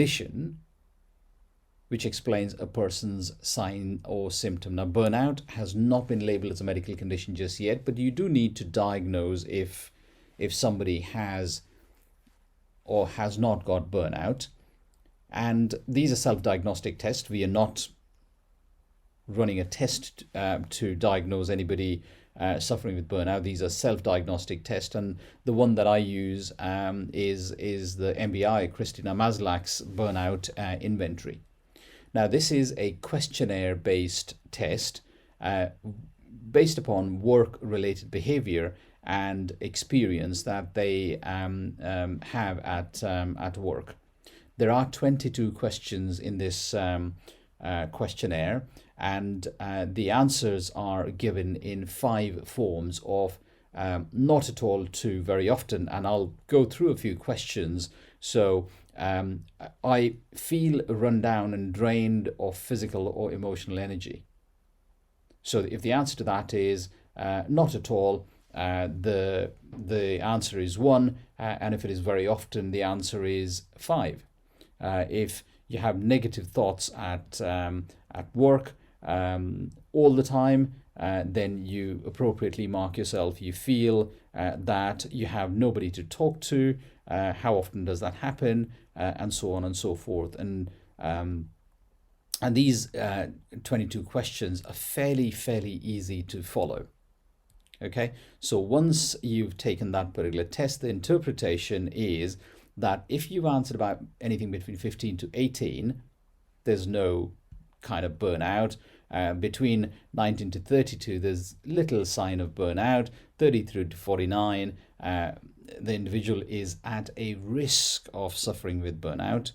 condition which explains a person's sign or symptom. Now, burnout has not been labeled as a medical condition just yet, but you do need to diagnose if somebody has or has not got burnout. And these are self-diagnostic tests. We are not running a test to diagnose anybody suffering with burnout. These are self-diagnostic tests, and the one that I use is the MBI, Christina Maslach's burnout inventory. Now, this is a questionnaire-based test based upon work-related behavior and experience that they have at work. There are 22 questions in this questionnaire, and the answers are given in 5 forms of not at all to very often, and I'll go through a few questions. So I feel run down and drained of physical or emotional energy. So if the answer to that is not at all, the answer is 1, and if it is very often, the answer is 5. If you have negative thoughts at work all the time, then you appropriately mark yourself. You feel that you have nobody to talk to. How often does that happen? And so on and so forth. And these 22 questions are fairly easy to follow. Okay, so once you've taken that particular test, the interpretation is that if you've answered about anything between 15 to 18, there's no kind of burnout. Between 19 to 32, there's little sign of burnout. 33 to 49, the individual is at a risk of suffering with burnout.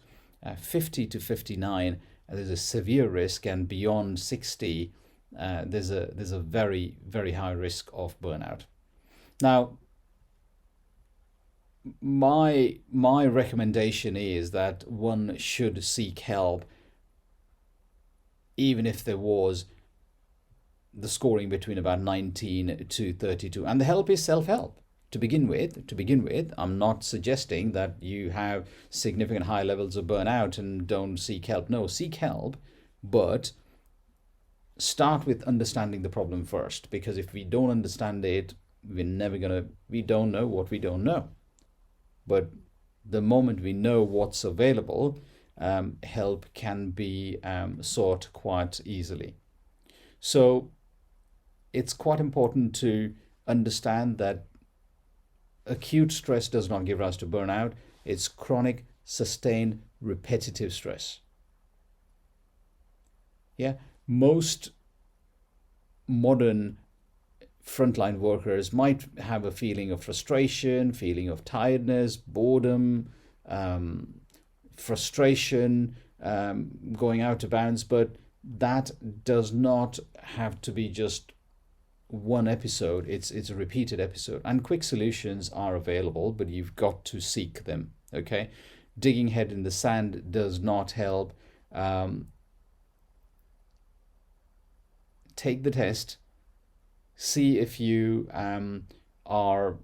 50 to 59, there's a severe risk, and beyond 60, there's a very high risk of burnout. Now, my recommendation is that one should seek help, even if there was the scoring between about 19 to 32, and the help is self-help to begin with. I'm not suggesting that you have significant high levels of burnout and don't seek help. No, seek help, but start with understanding the problem first, because if we don't understand it, we don't know what we don't know. But the moment we know what's available, help can be sought quite easily. So it's quite important to understand that acute stress does not give rise to burnout. It's chronic, sustained, repetitive stress. Yeah, most modern frontline workers might have a feeling of frustration, feeling of tiredness, boredom, frustration, going out of bounds, but that does not have to be just one episode. It's a repeated episode, and quick solutions are available, but you've got to seek them. Okay, digging head in the sand does not help. Take the test, see if you are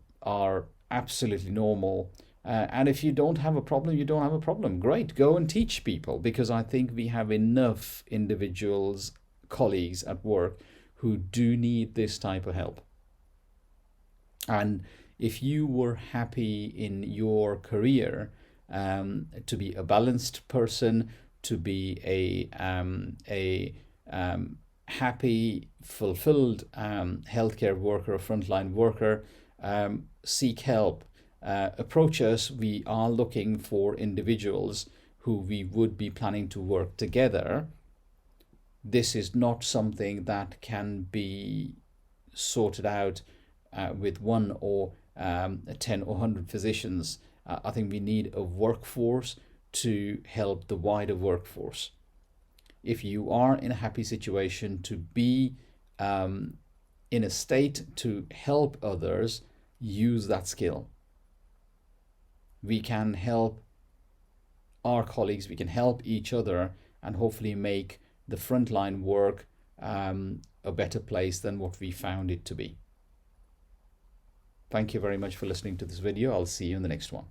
absolutely normal, and if you don't have a problem, you don't have a problem. Great, go and teach people, because I think we have enough individuals, colleagues at work who do need this type of help. And if you were happy in your career, to be a balanced person, to be a happy, fulfilled healthcare worker, frontline worker, seek help. Approach us. We are looking for individuals who we would be planning to work together. This is not something that can be sorted out with 1 or 10 or 100 physicians. I think we need a workforce to help the wider workforce. If you are in a happy situation to be in a state to help others, use that skill. We can help our colleagues, we can help each other, and hopefully make the frontline work a better place than what we found it to be. Thank you very much for listening to this video. I'll see you in the next one.